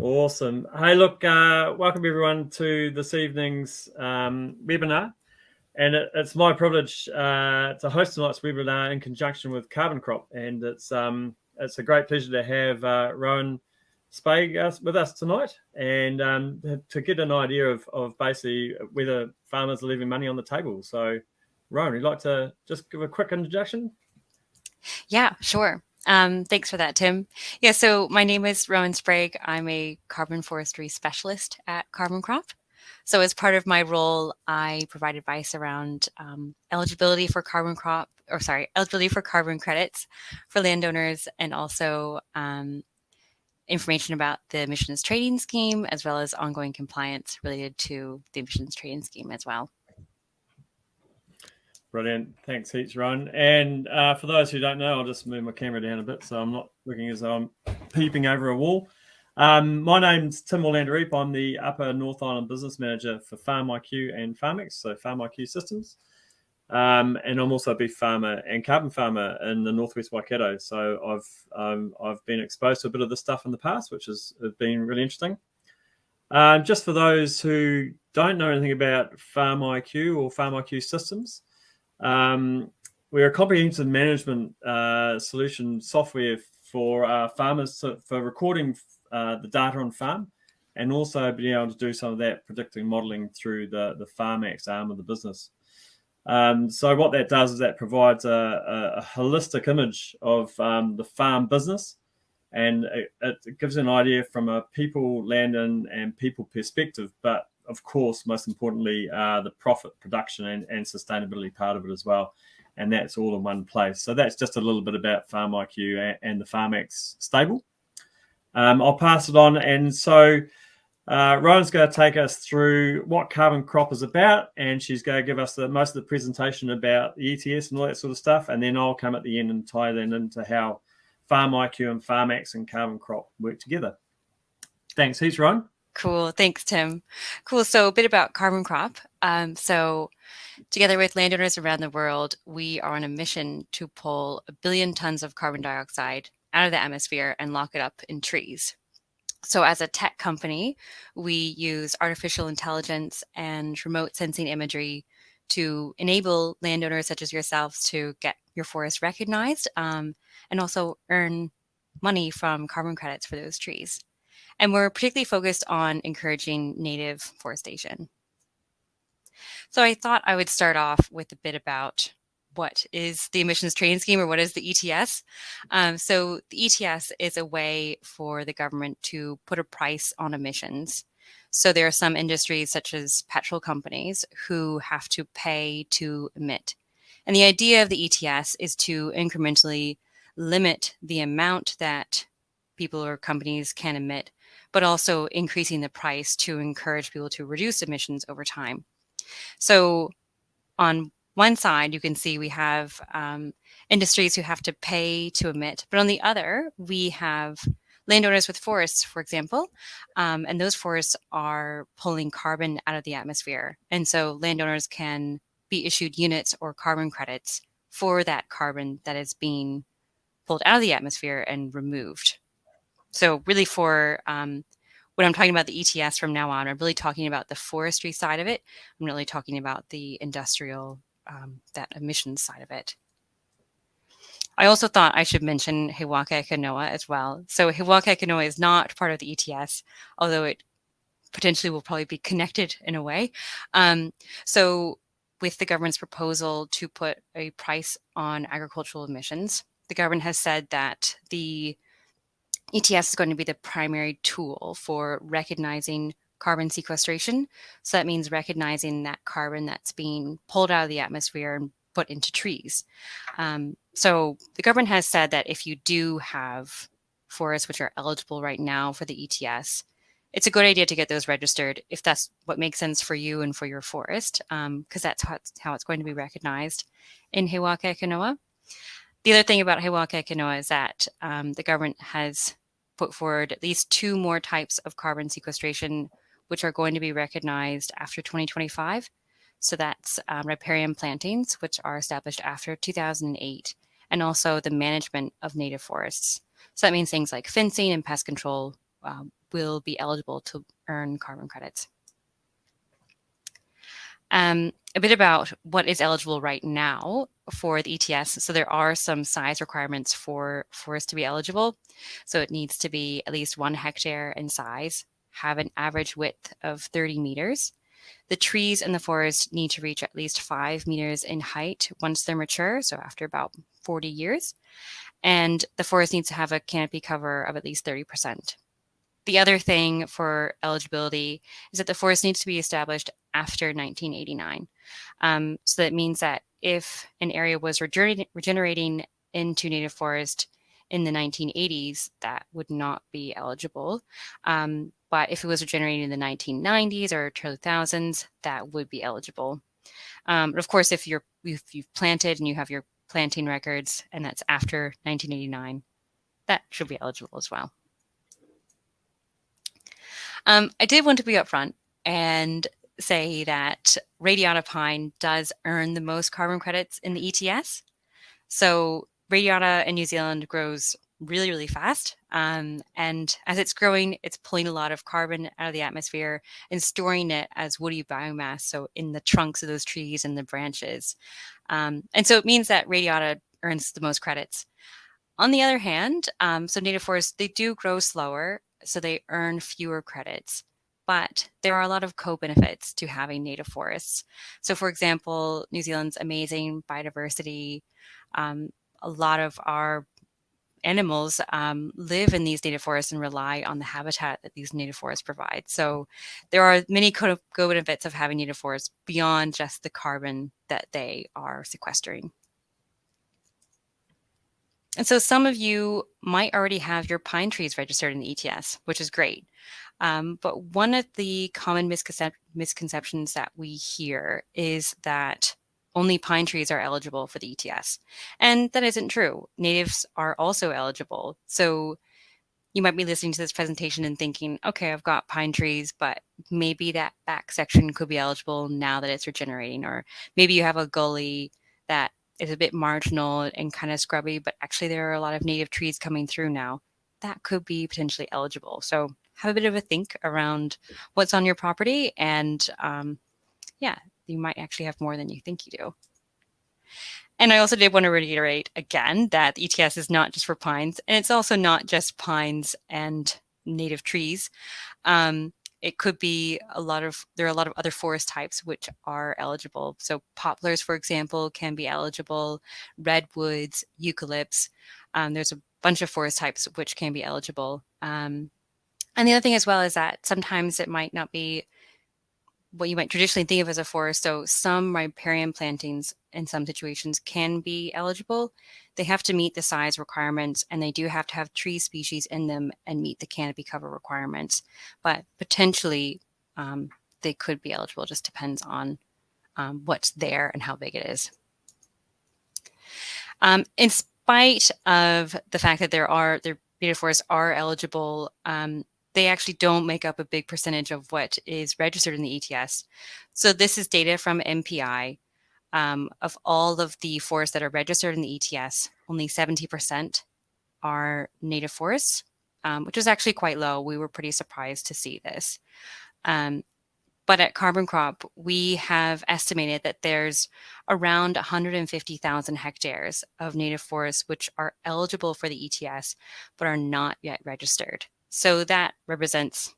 Awesome. Hey, look, welcome everyone to this evening's webinar. And it's my privilege to host tonight's webinar in conjunction with CarbonCrop. And it's a great pleasure to have Rowan Sprague with us tonight, and to get an idea of basically whether farmers are leaving money on the table. So, Rowan, would you like to just give a quick introduction? Yeah, sure. Thanks for that, Tim. Yeah, so my name is Rowan Sprague. I'm a carbon forestry specialist at CarbonCrop. So as part of my role, I provide advice around eligibility for carbon credits for landowners, and also information about the emissions trading scheme, as well as ongoing compliance related to the emissions trading scheme as well. Brilliant. Thanks heaps, Rowan. And for those who don't know, I'll just move my camera down a bit so I'm not looking as though I'm peeping over a wall. My name's Tim Orlando-Reep. I'm the Upper North Island Business Manager for FarmIQ and FARMAX, so FarmIQ Systems. And I'm also a beef farmer and carbon farmer in the Northwest Waikato. So I've been exposed to a bit of this stuff in the past, which has been really interesting. Just for those who don't know anything about FarmIQ or FarmIQ Systems, we're a comprehensive management solution software for farmers for recording the data on farm, and also being able to do some of that predicting modeling through the FarmAX arm of the business. So what that does is that provides a holistic image of the farm business, and it gives an idea from a people, land, and people perspective, but of course, most importantly, the profit, production, and sustainability part of it as well. And that's all in one place. So that's just a little bit about FarmIQ and the FarmAX stable. I'll pass it on. And so Rowan's going to take us through what CarbonCrop is about, and she's going to give us most of the presentation about the ETS and all that sort of stuff. And then I'll come at the end and tie that into how FarmIQ and FARMAX and CarbonCrop work together. Thanks. Who's Rowan? Cool. Thanks, Tim. Cool. So a bit about CarbonCrop. So together with landowners around the world, we are on a mission to pull 1 billion tons of carbon dioxide out of the atmosphere and lock it up in trees. So as a tech company, we use artificial intelligence and remote sensing imagery to enable landowners such as yourselves to get your forest recognized, and also earn money from carbon credits for those trees. And we're particularly focused on encouraging native forestation. So I thought I would start off with a bit about what is the emissions trading scheme, or what is the ETS. So the ETS is a way for the government to put a price on emissions. So there are some industries, such as petrol companies, who have to pay to emit. And the idea of the ETS is to incrementally limit the amount that people or companies can emit, but also increasing the price to encourage people to reduce emissions over time. So on one side, you can see we have industries who have to pay to emit, but on the other, we have landowners with forests, for example, and those forests are pulling carbon out of the atmosphere. And so landowners can be issued units or carbon credits for that carbon that is being pulled out of the atmosphere and removed. So really for when I'm talking about the ETS from now on, I'm really talking about the forestry side of it. I'm really talking about the industrial, that emissions side of it. I also thought I should mention He Waka Eke Noa as well. So He Waka Eke Noa is not part of the ETS, although it potentially will probably be connected in a way. So with the government's proposal to put a price on agricultural emissions, the government has said that the ETS is going to be the primary tool for recognizing carbon sequestration. So that means recognizing that carbon that's being pulled out of the atmosphere and put into trees. So the government has said that if you do have forests which are eligible right now for the ETS, it's a good idea to get those registered if that's what makes sense for you and for your forest, because that's how it's going to be recognized in He Waka Eke Noa. The other thing about He Waka Eke Noa is that the government has put forward at least 2 more types of carbon sequestration, which are going to be recognized after 2025. So that's riparian plantings, which are established after 2008, and also the management of native forests. So that means things like fencing and pest control will be eligible to earn carbon credits. A bit about what is eligible right now for the ETS. So there are some size requirements for forests to be eligible. So it needs to be at least 1 hectare in size, have an average width of 30 meters. The trees in the forest need to reach at least 5 meters in height once they're mature, so after about 40 years. And the forest needs to have a canopy cover of at least 30%. The other thing for eligibility is that the forest needs to be established after 1989. So that means that if an area was regenerating into native forest in the 1980s, that would not be eligible. But if it was regenerating in the 1990s or 2000s, that would be eligible. But of course, if you've planted and you have your planting records, and that's after 1989, that should be eligible as well. I did want to be upfront and say that radiata pine does earn the most carbon credits in the ETS. So radiata in New Zealand grows really, really fast. And as it's growing, it's pulling a lot of carbon out of the atmosphere and storing it as woody biomass, so in the trunks of those trees and the branches. And so it means that radiata earns the most credits. On the other hand, so native forests, they do grow slower, so they earn fewer credits. But there are a lot of co-benefits to having native forests. So for example, New Zealand's amazing biodiversity, a lot of our animals live in these native forests and rely on the habitat that these native forests provide. So there are many co-benefits of having native forests beyond just the carbon that they are sequestering. And so some of you might already have your pine trees registered in the ETS, which is great. But one of the common misconceptions that we hear is that only pine trees are eligible for the ETS. And that isn't true. Natives are also eligible. So you might be listening to this presentation and thinking, okay, I've got pine trees, but maybe that back section could be eligible now that it's regenerating. Or maybe you have a gully that is a bit marginal and kind of scrubby, but actually there are a lot of native trees coming through now. That could be potentially eligible. So have a bit of a think around what's on your property, and yeah, you might actually have more than you think you do. And I also did want to reiterate again that the ETS is not just for pines, and it's also not just pines and native trees. It could be there are a lot of other forest types which are eligible. So poplars, for example, can be eligible, redwoods, eucalypts. There's a bunch of forest types which can be eligible. And the other thing as well is that sometimes it might not be what you might traditionally think of as a forest. So some riparian plantings in some situations can be eligible. They have to meet the size requirements, and they do have to have tree species in them and meet the canopy cover requirements. But potentially they could be eligible. It just depends on what's there and how big it is. In spite of the fact that the native forests are eligible, they actually don't make up a big percentage of what is registered in the ETS. So this is data from MPI. Of all of the forests that are registered in the ETS, only 70% are native forests, which is actually quite low. We were pretty surprised to see this. But at CarbonCrop, we have estimated that there's around 150,000 hectares of native forests which are eligible for the ETS, but are not yet registered. So that represents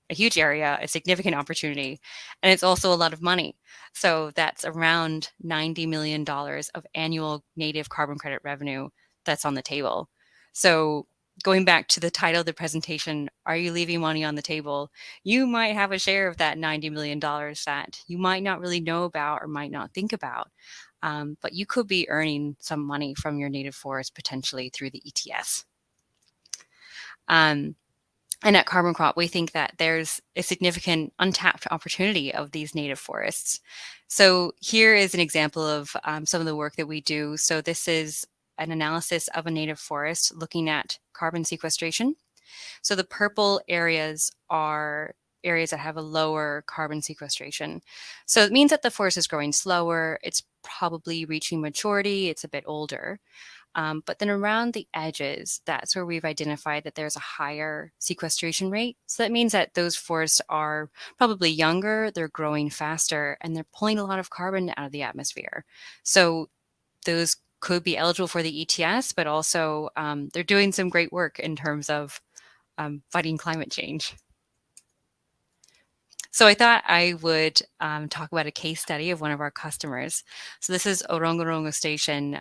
a huge area, a significant opportunity, and it's also a lot of money. So that's around $90 million of annual native carbon credit revenue that's on the table. So going back to the title of the presentation, are you leaving money on the table? You might have a share of that $90 million that you might not really know about or might not think about, but you could be earning some money from your native forest potentially through the ETS. And at CarbonCrop, we think that there's a significant untapped opportunity of these native forests. So here is an example of some of the work that we do. So this is an analysis of a native forest looking at carbon sequestration. So the purple areas are areas that have a lower carbon sequestration. So it means that the forest is growing slower. It's probably reaching maturity. It's a bit older. But then around the edges, that's where we've identified that there's a higher sequestration rate. So that means that those forests are probably younger, they're growing faster, and they're pulling a lot of carbon out of the atmosphere. So those could be eligible for the ETS, but also they're doing some great work in terms of fighting climate change. So I thought I would talk about a case study of one of our customers. So this is Orongorongo Station,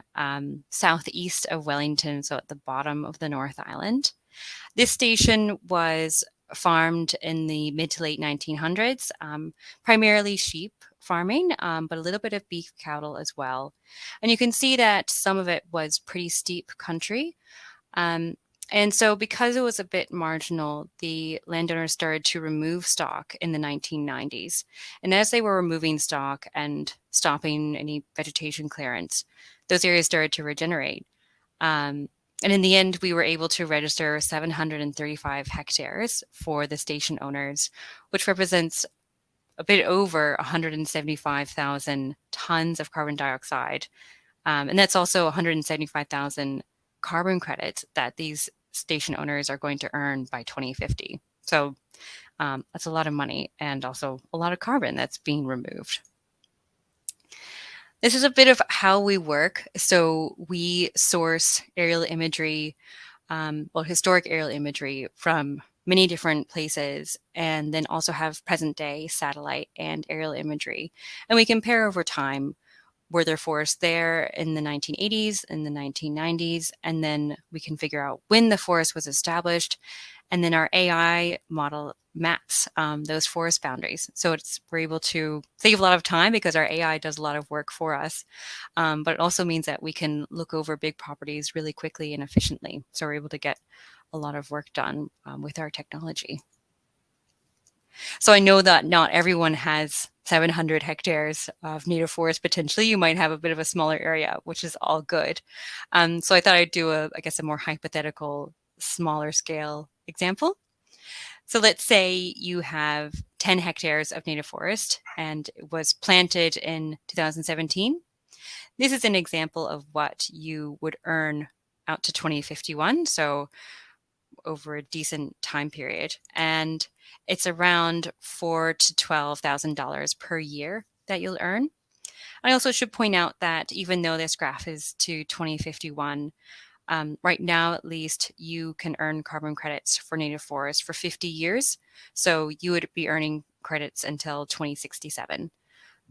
southeast of Wellington, so at the bottom of the North Island. This station was farmed in the mid to late 1900s, primarily sheep farming, but a little bit of beef cattle as well. And you can see that some of it was pretty steep country. And so because it was a bit marginal, the landowners started to remove stock in the 1990s. And as they were removing stock and stopping any vegetation clearance, those areas started to regenerate. And in the end, we were able to register 735 hectares for the station owners, which represents a bit over 175,000 tons of carbon dioxide. And that's also 175,000 carbon credits that these station owners are going to earn by 2050. So that's a lot of money and also a lot of carbon that's being removed. This is a bit of how we work. So we source aerial imagery, historic aerial imagery from many different places, and then also have present day satellite and aerial imagery. And we compare over time. Were there forests there in the 1980s, in the 1990s, and then we can figure out when the forest was established, and then our AI model maps those forest boundaries. So we're able to save a lot of time because our AI does a lot of work for us, but it also means that we can look over big properties really quickly and efficiently. So we're able to get a lot of work done with our technology. So I know that not everyone has 700 hectares of native forest. Potentially, you might have a bit of a smaller area, which is all good. So I thought I'd do a more hypothetical, smaller scale example. So let's say you have 10 hectares of native forest and it was planted in 2017. This is an example of what you would earn out to 2051. So over a decent time period, and it's around $4,000 to $12,000 per year that you'll earn. I also should point out that even though this graph is to 2051, right now at least you can earn carbon credits for native forests for 50 years. So you would be earning credits until 2067.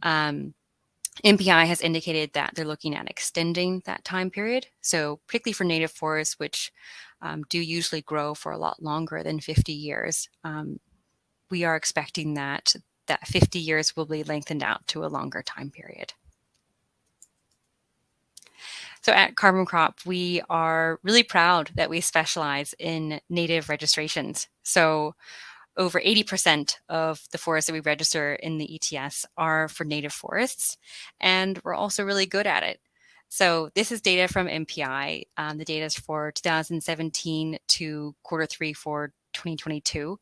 MPI has indicated that they're looking at extending that time period. So particularly for native forests, which do usually grow for a lot longer than 50 years, we are expecting that 50 years will be lengthened out to a longer time period. So at CarbonCrop, we are really proud that we specialize in native registrations. So over 80% of the forests that we register in the ETS are for native forests, and we're also really good at it. So this is data from MPI. The data is for 2017 to Q3 for 2022.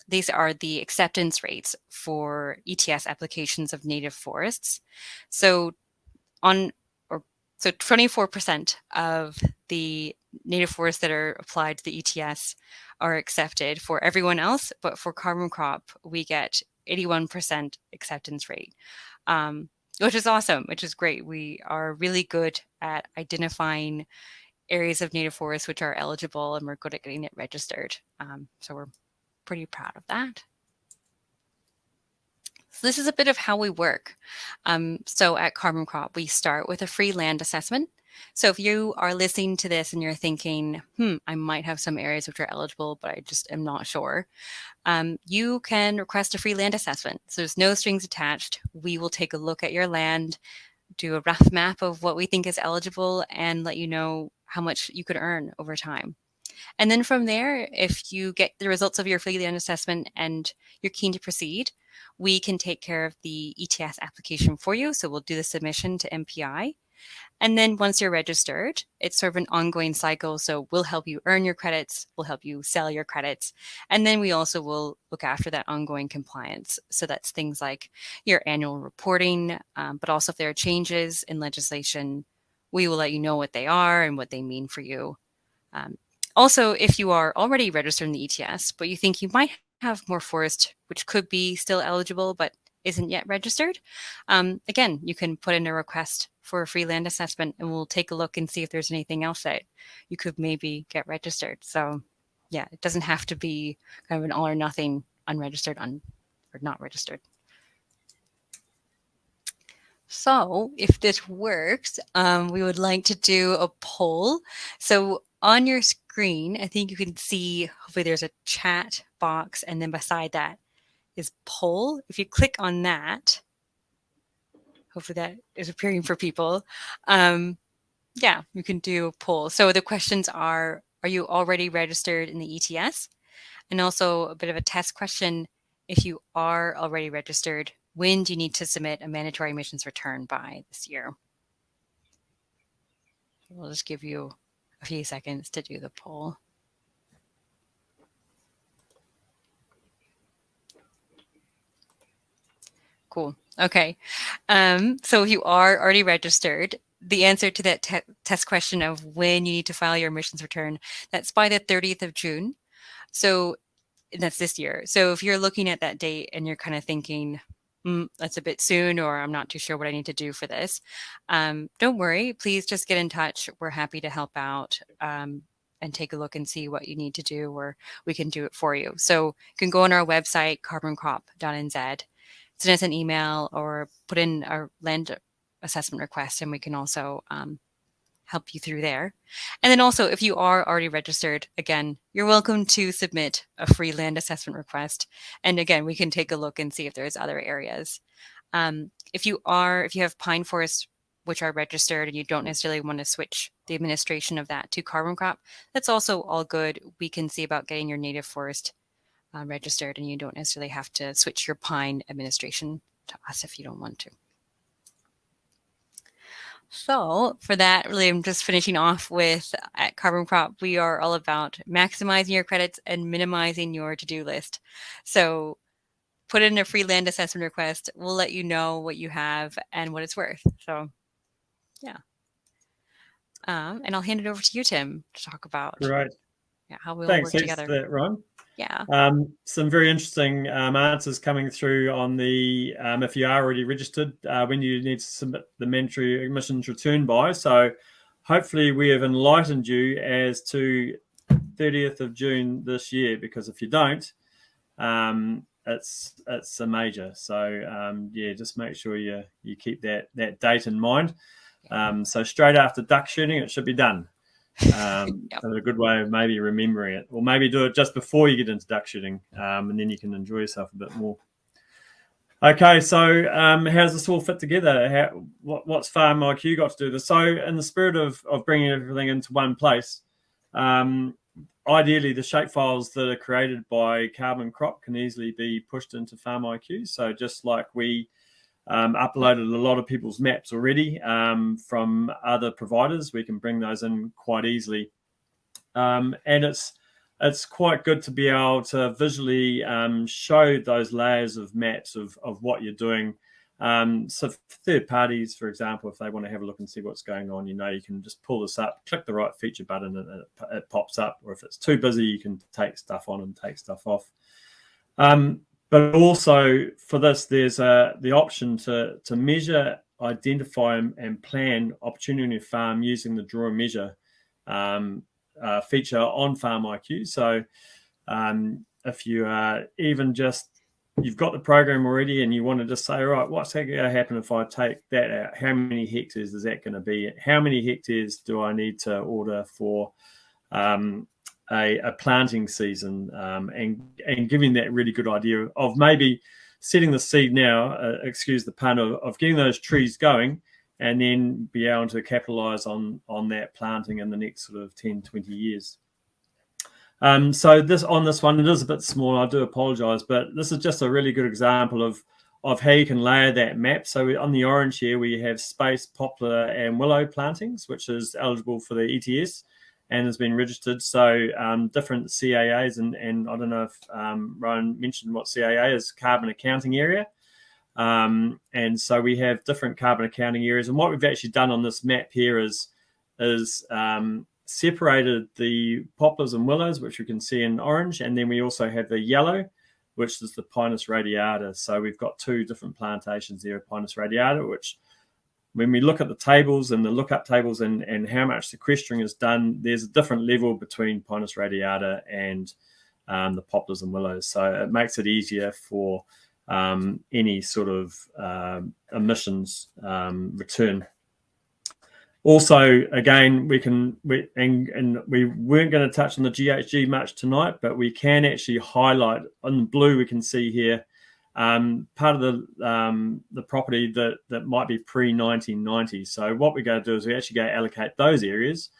These are the acceptance rates for ETS applications of native forests. So 24% of the native forests that are applied to the ETS are accepted for everyone else, but for CarbonCrop, we get 81% acceptance rate, which is awesome, which is great. We are really good at identifying areas of native forests which are eligible, and we're good at getting it registered. So we're pretty proud of that. So this is a bit of how we work. So at CarbonCrop, we start with a free land assessment. So if you are listening to this and you're thinking, I might have some areas which are eligible, but I just am not sure, you can request a free land assessment. So there's no strings attached. We will take a look at your land, do a rough map of what we think is eligible, and let you know how much you could earn over time. And then from there, if you get the results of your free land assessment and you're keen to proceed, we can take care of the ETS application for you. So we'll do the submission to MPI. And then once you're registered, it's sort of an ongoing cycle. So we'll help you earn your credits, we'll help you sell your credits. And then we also will look after that ongoing compliance. So that's things like your annual reporting, but also if there are changes in legislation, we will let you know what they are and what they mean for you. Also, if you are already registered in the ETS, but you think you might have more forest, which could be still eligible, but isn't yet registered, again, you can put in a request for a free land assessment and we'll take a look and see if there's anything else that you could maybe get registered. So yeah, it doesn't have to be kind of an all or nothing unregistered or not registered. So if this works, we would like to do a poll. So on your screen, I think you can see, hopefully there's a chat box, and then beside that is poll. If you click on that, hopefully that is appearing for people. Yeah, you can do a poll. So the questions are you already registered in the ETS? And also a bit of a test question. If you are already registered, when do you need to submit a mandatory emissions return by this year? We'll just give you a few seconds to do the poll. Cool. Okay. So if you are already registered, the answer to that test question of when you need to file your emissions return, that's by the 30th of June. So that's this year. So if you're looking at that date and you're kind of thinking, that's a bit soon, or I'm not too sure what I need to do for this, don't worry. Please just get in touch. We're happy to help out and take a look and see what you need to do, or we can do it for you. So you can go on our website, carboncrop.nz, send us an email or put in our land assessment request, and we can also help you through there. And then also, if you are already registered, again, you're welcome to submit a free land assessment request. And again, we can take a look and see if there's other areas. If you have pine forests which are registered and you don't necessarily want to switch the administration of that to CarbonCrop, that's also all good. We can see about getting your native forest registered, and you don't necessarily have to switch your pine administration to us if you don't want to. So for that, really, I'm just finishing off with at CarbonCrop, we are all about maximizing your credits and minimizing your to-do list. So put in a free land assessment request. We'll let you know what you have and what it's worth. So yeah. And I'll hand it over to you, Tim, to talk about how we'll work together. Thanks for that, Ron. Yeah. Some very interesting answers coming through on the if you are already registered, when you need to submit the mandatory emissions return by. So hopefully we have enlightened you as to 30th of June this year, because if you don't, it's a major. So yeah, just make sure you keep that date in mind. So straight after duck shooting, it should be done. Yep. A good way of maybe remembering it, or maybe do it just before you get into duck shooting, and then you can enjoy yourself a bit more. Okay, so how does this all fit together? What's FarmIQ got to do this? So in the spirit of bringing everything into one place, ideally the shapefiles that are created by CarbonCrop can easily be pushed into FarmIQ. So just like we uploaded a lot of people's maps already from other providers, we can bring those in quite easily. And it's quite good to be able to visually show those layers of maps of what you're doing. So for third parties, for example, if they want to have a look and see what's going on, you can just pull this up, click the right feature button, and it pops up. Or if it's too busy, you can take stuff on and take stuff off. But also for this, there's the option to measure, identify, and plan opportunity on your farm using the draw and measure feature on FarmIQ. So if you even just, you've got the program already and you want to just say, all right, what's going to happen if I take that out? How many hectares is that going to be? How many hectares do I need to order for a planting season, and giving that really good idea of maybe setting the seed now, excuse the pun, of getting those trees going, and then be able to capitalize on that planting in the next sort of 10, 20 years. So this one, it is a bit small, I do apologize, but this is just a really good example of how you can layer that map. So on the orange here, we have space, poplar, and willow plantings, which is eligible for the ETS and has been registered. So different CAAs, and I don't know if Rowan mentioned what CAA is, carbon accounting area. And so we have different carbon accounting areas. And what we've actually done on this map here is separated the poplars and willows, which you can see in orange, and then we also have the yellow, which is the Pinus radiata. So we've got two different plantations there of Pinus radiata, which when we look at the tables and the lookup tables and how much sequestering is done, there's a different level between Pinus radiata and the poplars and willows. So it makes it easier for any sort of emissions return. Also, again, we weren't going to touch on the GHG much tonight, but we can actually highlight on the blue. We can see here part of the property that might be pre-1990. So what we're going to do is we actually go allocate those areas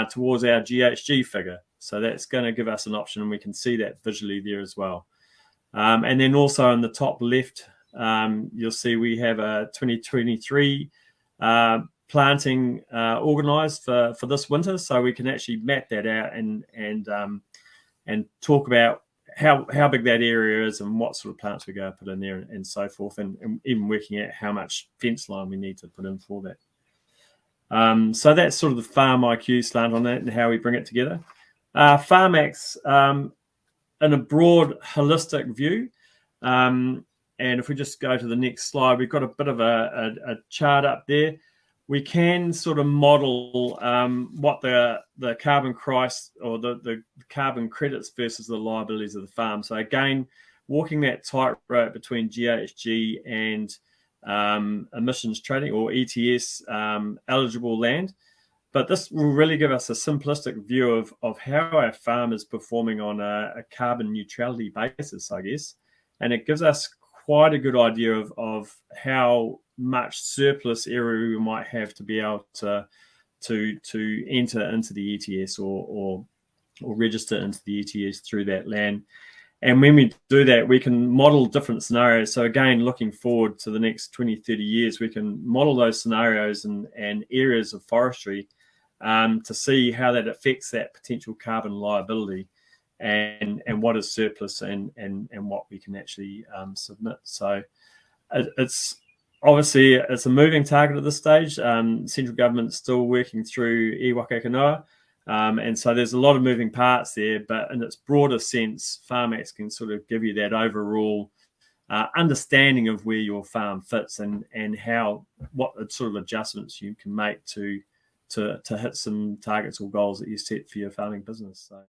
towards our GHG figure. So that's going to give us an option, and we can see that visually there as well. And then also on the top left, you'll see we have a 2023 planting organised for this winter, so we can actually map that out and talk about how big that area is and what sort of plants we're going to put in there and so forth, and even working out how much fence line we need to put in for that. So that's sort of the FarmIQ slant on that and how we bring it together. FarmAX, in a broad holistic view, and if we just go to the next slide, we've got a bit of a chart up there. We can sort of model what the carbon price or the carbon credits versus the liabilities of the farm. So again, walking that tightrope between GHG and emissions trading or ETS eligible land. But this will really give us a simplistic view of how our farm is performing on a carbon neutrality basis, I guess. And it gives us quite a good idea of how much surplus area we might have to be able to enter into the ETS or register into the ETS through that land. And when we do that, we can model different scenarios. So again, looking forward to the next 20, 30 years, we can model those scenarios and areas of forestry to see how that affects that potential carbon liability and what is surplus and what we can actually submit. So it's obviously it's a moving target at this stage. Central government's still working through e waka kanoa, and so there's a lot of moving parts there, but in its broader sense, FarmAX can sort of give you that overall understanding of where your farm fits and what sort of adjustments you can make to hit some targets or goals that you set for your farming business. So